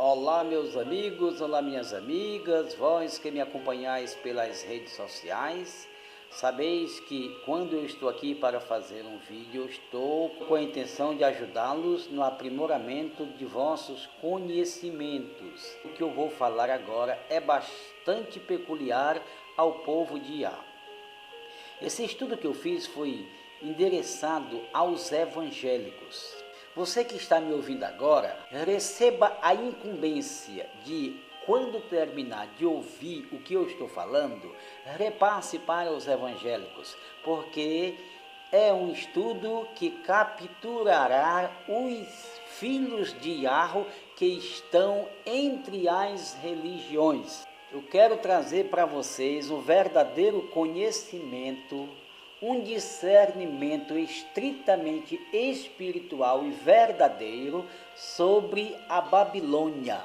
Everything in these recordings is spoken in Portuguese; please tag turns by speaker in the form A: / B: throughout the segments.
A: Olá, meus amigos, olá, minhas amigas, vós que me acompanhais pelas redes sociais. Sabeis que quando eu estou aqui para fazer um vídeo, estou com a intenção de ajudá-los no aprimoramento de vossos conhecimentos. O que eu vou falar agora é bastante peculiar ao povo de Iá. Esse estudo que eu fiz foi endereçado aos evangélicos. Você que está me ouvindo agora, receba a incumbência de, quando terminar de ouvir o que eu estou falando, repasse para os evangélicos, porque é um estudo que capturará os filhos de Iarro que estão entre as religiões. Eu quero trazer para vocês um verdadeiro conhecimento, um discernimento estritamente espiritual e verdadeiro sobre a Babilônia.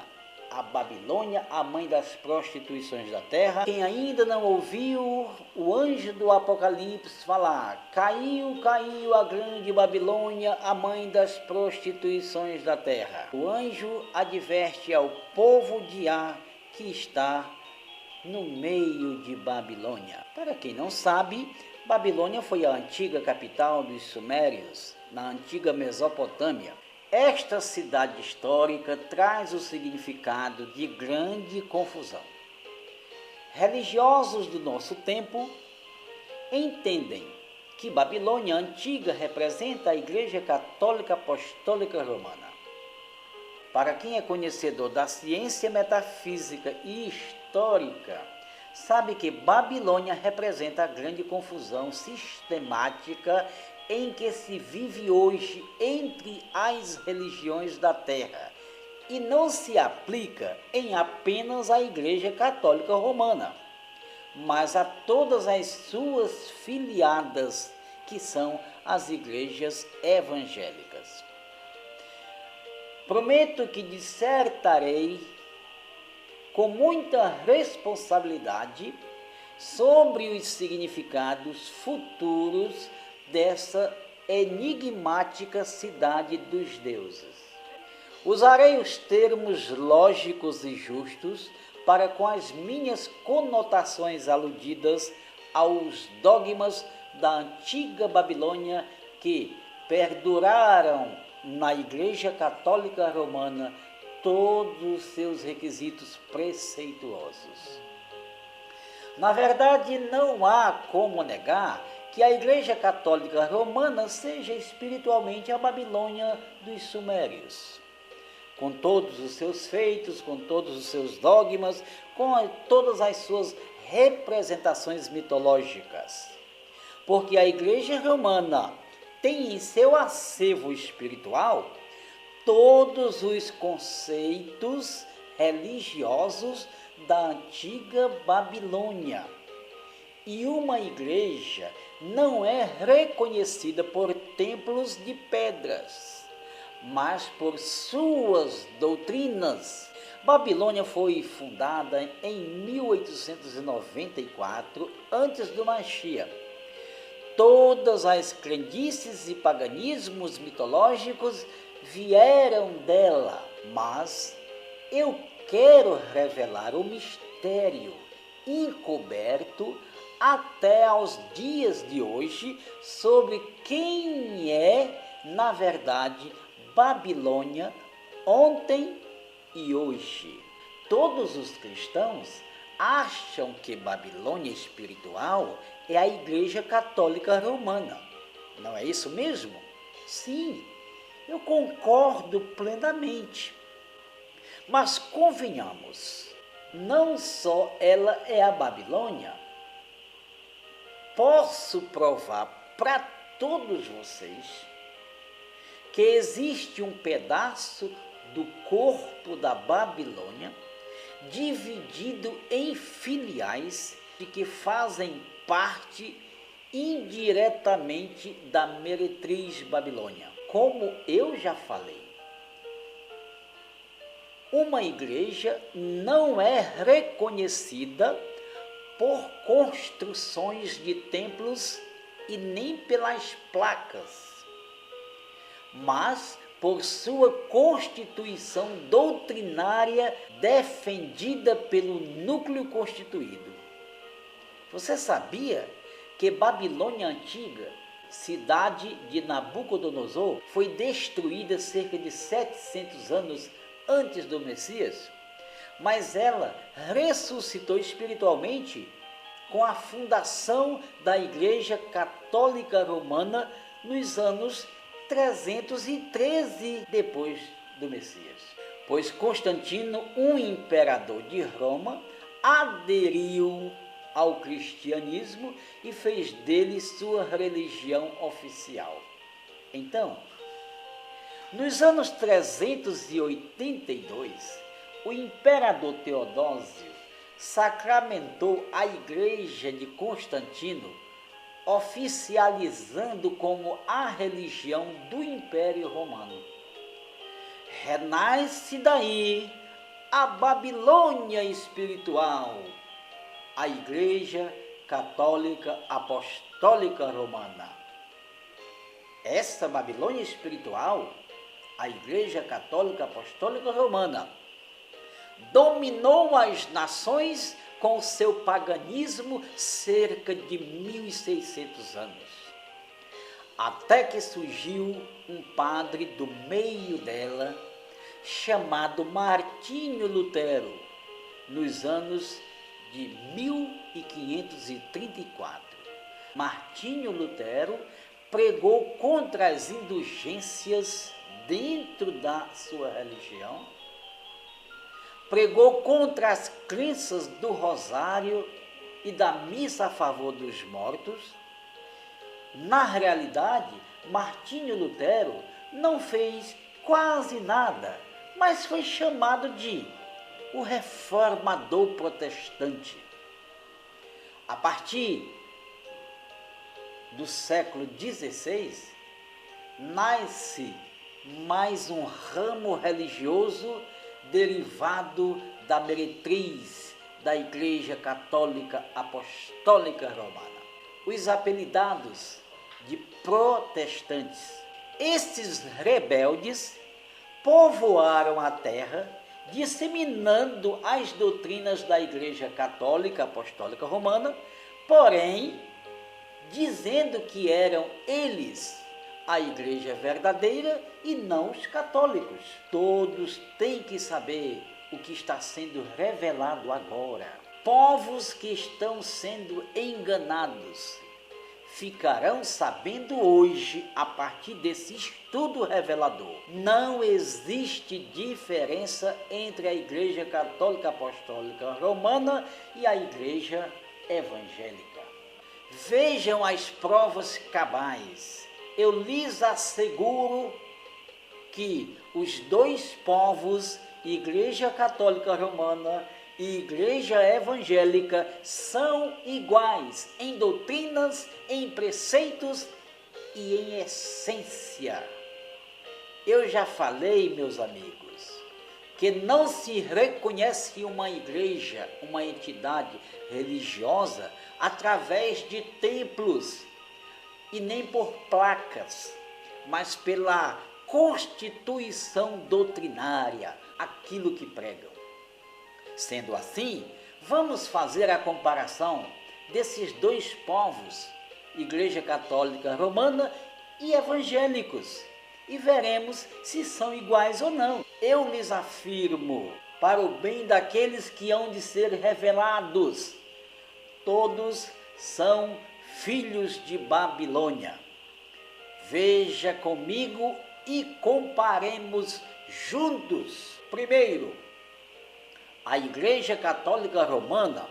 A: A Babilônia, a mãe das prostituições da terra. Quem ainda não ouviu o anjo do Apocalipse falar: caiu a grande Babilônia, a mãe das prostituições da terra. O anjo adverte ao povo de Iá que está no meio de Babilônia. Para quem não sabe, Babilônia foi a antiga capital dos Sumérios, na antiga Mesopotâmia. Esta cidade histórica traz o significado de grande confusão. Religiosos do nosso tempo entendem que Babilônia antiga representa a Igreja Católica Apostólica Romana. Para quem é conhecedor da ciência metafísica e histórica, sabe que Babilônia representa a grande confusão sistemática em que se vive hoje entre as religiões da terra e não se aplica em apenas a Igreja Católica Romana, mas a todas as suas filiadas, que são as igrejas evangélicas. Prometo que dissertarei com muita responsabilidade sobre os significados futuros dessa enigmática cidade dos deuses. Usarei os termos lógicos e justos para com as minhas conotações aludidas aos dogmas da antiga Babilônia que perduraram na Igreja Católica Romana todos os seus requisitos preceituosos. Na verdade, não há como negar que a Igreja Católica Romana seja espiritualmente a Babilônia dos Sumérios, com todos os seus feitos, com todos os seus dogmas, com todas as suas representações mitológicas. Porque a Igreja Romana tem em seu acervo espiritual todos os conceitos religiosos da antiga Babilônia. E uma igreja não é reconhecida por templos de pedras, mas por suas doutrinas. Babilônia foi fundada em 1894, antes do Mashiach. Todas as crendices e paganismos mitológicos vieram dela, mas eu quero revelar o mistério encoberto até aos dias de hoje sobre quem é, na verdade, Babilônia ontem e hoje. Todos os cristãos acham que Babilônia espiritual é a Igreja Católica Romana. Não é isso mesmo? Sim, eu concordo plenamente. Mas convenhamos, não só ela é a Babilônia. Posso provar para todos vocês que existe um pedaço do corpo da Babilônia dividido em filiais de que fazem parte indiretamente da meretriz Babilônia. Como eu já falei, uma igreja não é reconhecida por construções de templos e nem pelas placas, mas por sua constituição doutrinária defendida pelo núcleo constituído. Você sabia que Babilônia Antiga, cidade de Nabucodonosor, foi destruída cerca de 700 anos antes do Messias? Mas ela ressuscitou espiritualmente com a fundação da Igreja Católica Romana nos anos 313 depois do Messias. Pois Constantino, um imperador de Roma, aderiu ao cristianismo e fez dele sua religião oficial. Então, nos anos 382, o imperador Teodósio sacramentou a Igreja de Constantino, oficializando como a religião do Império Romano. Renasce daí a Babilônia espiritual, a Igreja Católica Apostólica Romana. Essa Babilônia espiritual, a Igreja Católica Apostólica Romana, dominou as nações com o seu paganismo cerca de 1600 anos, até que surgiu um padre do meio dela, chamado Martinho Lutero, nos anos de 1534. Martinho Lutero pregou contra as indulgências dentro da sua religião, pregou contra as crenças do rosário e da missa a favor dos mortos. Na realidade, Martinho Lutero não fez quase nada, mas foi chamado de o reformador protestante. A partir do século XVI, nasce mais um ramo religioso derivado da meretriz da Igreja Católica Apostólica Romana, os apelidados de protestantes. Estes rebeldes povoaram a terra, disseminando as doutrinas da Igreja Católica Apostólica Romana, porém, dizendo que eram eles a igreja verdadeira e não os católicos. Todos têm que saber o que está sendo revelado agora. Povos que estão sendo enganados ficarão sabendo hoje, a partir desse estudo revelador. Não existe diferença entre a Igreja Católica Apostólica Romana e a Igreja Evangélica. Vejam as provas cabais. Eu lhes asseguro que os dois povos, Igreja Católica Romana e Igreja Evangélica, são iguais em doutrinas, em preceitos e em essência. Eu já falei, meus amigos, que não se reconhece uma igreja, uma entidade religiosa, através de templos e nem por placas, mas pela constituição doutrinária, aquilo que pregam. Sendo assim, vamos fazer a comparação desses dois povos, Igreja Católica Romana e evangélicos, e veremos se são iguais ou não. Eu lhes afirmo, para o bem daqueles que hão de ser revelados, todos são filhos de Babilônia. Veja comigo e comparemos juntos. Primeiro, a Igreja Católica Romana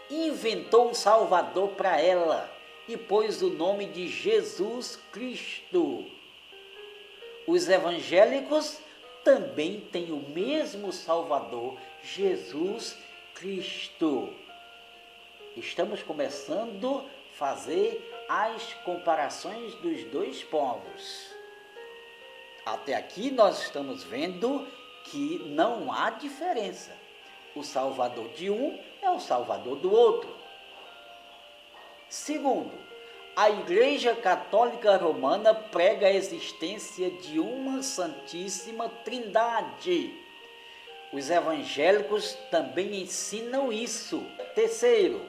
A: inventou um Salvador para ela e pôs o nome de Jesus Cristo. Os evangélicos também têm o mesmo Salvador, Jesus Cristo. Estamos começando a fazer as comparações dos dois povos. Até aqui nós estamos vendo que não há diferença. O Salvador de um é o Salvador do outro. Segundo, A Igreja Católica Romana prega a existência de uma Santíssima Trindade. Os evangélicos também ensinam isso. Terceiro,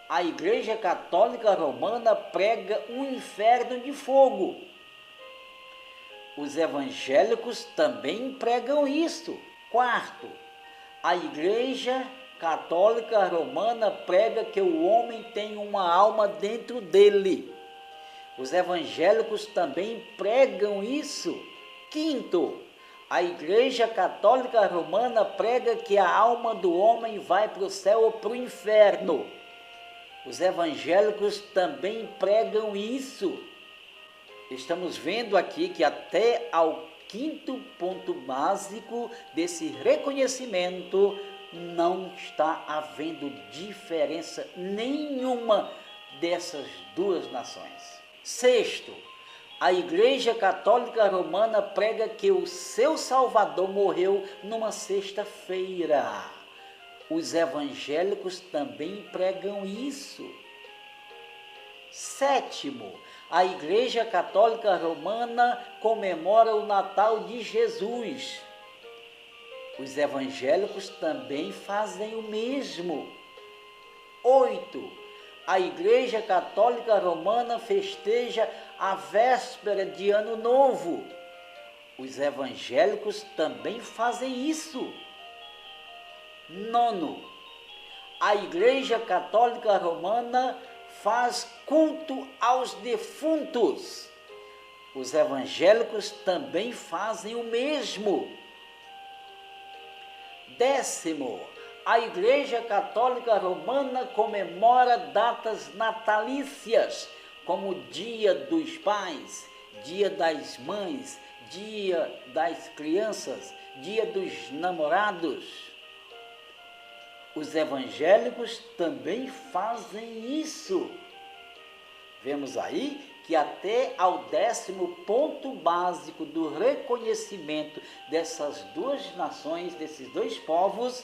A: a Igreja Católica Romana prega um inferno de fogo. Os evangélicos também pregam isso. Quarto, a Igreja Católica Romana prega que o homem tem uma alma dentro dele. Os evangélicos também pregam isso. Quinto, a Igreja Católica Romana prega que a alma do homem vai para o céu ou para o inferno. Os evangélicos também pregam isso. Estamos vendo aqui que até ao quinto ponto básico desse reconhecimento não está havendo diferença nenhuma dessas duas nações. Sexto, a Igreja Católica Romana prega que o seu Salvador morreu numa sexta-feira. Os evangélicos também pregam isso. Sétimo, a Igreja Católica Romana comemora o Natal de Jesus. Os evangélicos também fazem o mesmo. Oito, a Igreja Católica Romana festeja a véspera de Ano Novo. Os evangélicos também fazem isso. Nono, a Igreja Católica Romana faz culto aos defuntos. Os evangélicos também fazem o mesmo. Décimo, a Igreja Católica Romana comemora datas natalícias, como Dia dos Pais, Dia das Mães, Dia das Crianças, Dia dos Namorados. Os evangélicos também fazem isso. Vemos aí que até ao 10º ponto básico do reconhecimento dessas duas nações, desses dois povos,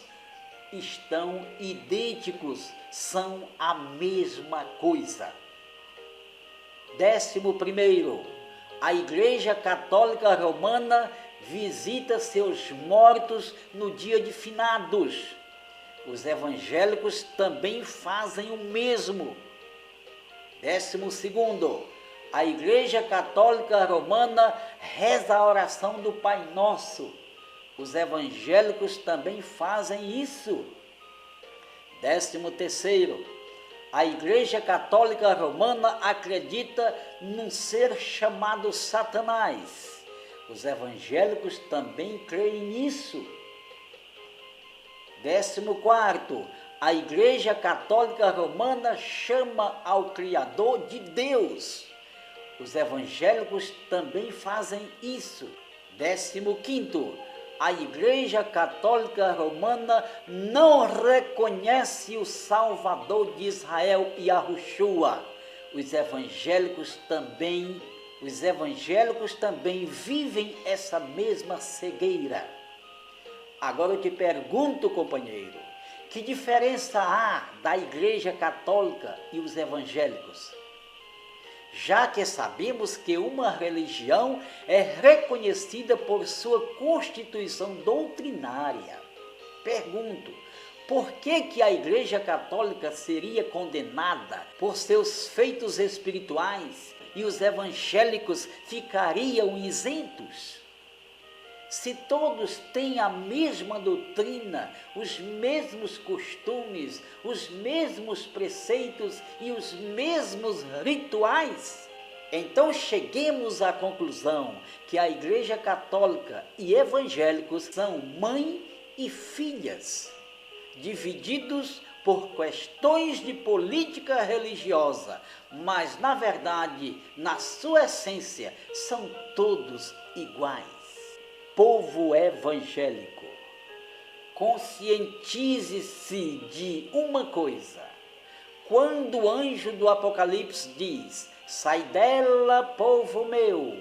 A: estão idênticos, são a mesma coisa. 11º, a Igreja Católica Romana visita seus mortos no dia de finados. Os evangélicos também fazem o mesmo. 12º, a Igreja Católica Romana reza a oração do Pai Nosso. Os evangélicos também fazem isso. 13º, a Igreja Católica Romana acredita num ser chamado Satanás. Os evangélicos também creem nisso. 14º, a Igreja Católica Romana chama ao Criador de Deus. Os evangélicos também fazem isso. 15º, a Igreja Católica Romana não reconhece o Salvador de Israel, Yahushua. Os evangélicos também vivem essa mesma cegueira. Agora eu te pergunto, companheiro, que diferença há da Igreja Católica e os evangélicos? Já que sabemos que uma religião é reconhecida por sua constituição doutrinária. Pergunto, por que a Igreja Católica seria condenada por seus feitos espirituais e os evangélicos ficariam isentos? Se todos têm a mesma doutrina, os mesmos costumes, os mesmos preceitos e os mesmos rituais, então cheguemos à conclusão que a Igreja Católica e evangélicos são mãe e filhas, divididos por questões de política religiosa, mas na verdade, na sua essência, são todos iguais. Povo evangélico, conscientize-se de uma coisa. Quando o anjo do Apocalipse diz, sai dela, povo meu,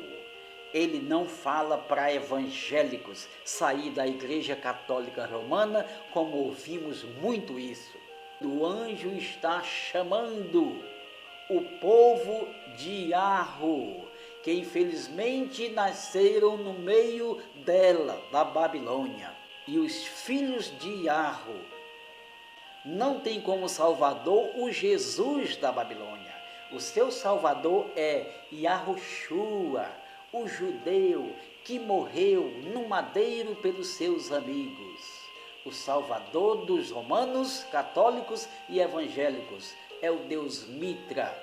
A: ele não fala para evangélicos sair da Igreja Católica Romana, como ouvimos muito isso. O anjo está chamando o povo de Yarro, que infelizmente nasceram no meio dela, da Babilônia. E os filhos de Yarro não tem como salvador o Jesus da Babilônia. O seu salvador é Yahushua, o judeu que morreu no madeiro pelos seus amigos. O salvador dos romanos, católicos e evangélicos é o Deus Mitra,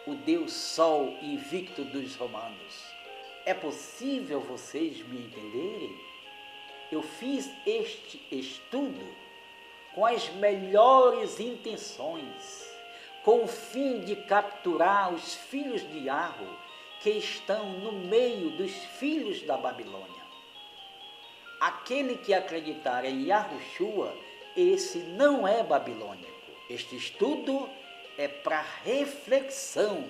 A: o Deus Sol invicto dos romanos. É possível vocês me entenderem? Eu fiz este estudo com as melhores intenções, com o fim de capturar os filhos de Yarro que estão no meio dos filhos da Babilônia. Aquele que acreditar em Yahushua, esse não é babilônico. Este estudo é para reflexão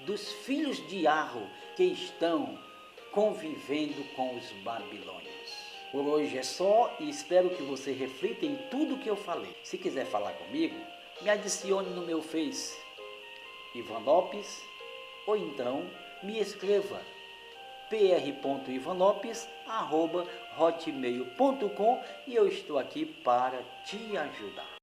A: dos filhos de Yarro que estão convivendo com os babilônios. Por hoje é só e espero que você reflita em tudo que eu falei. Se quiser falar comigo, me adicione no meu Face, Ivan Lopes, ou então me escreva pr.ivanlopes@hotmail.com e eu estou aqui para te ajudar.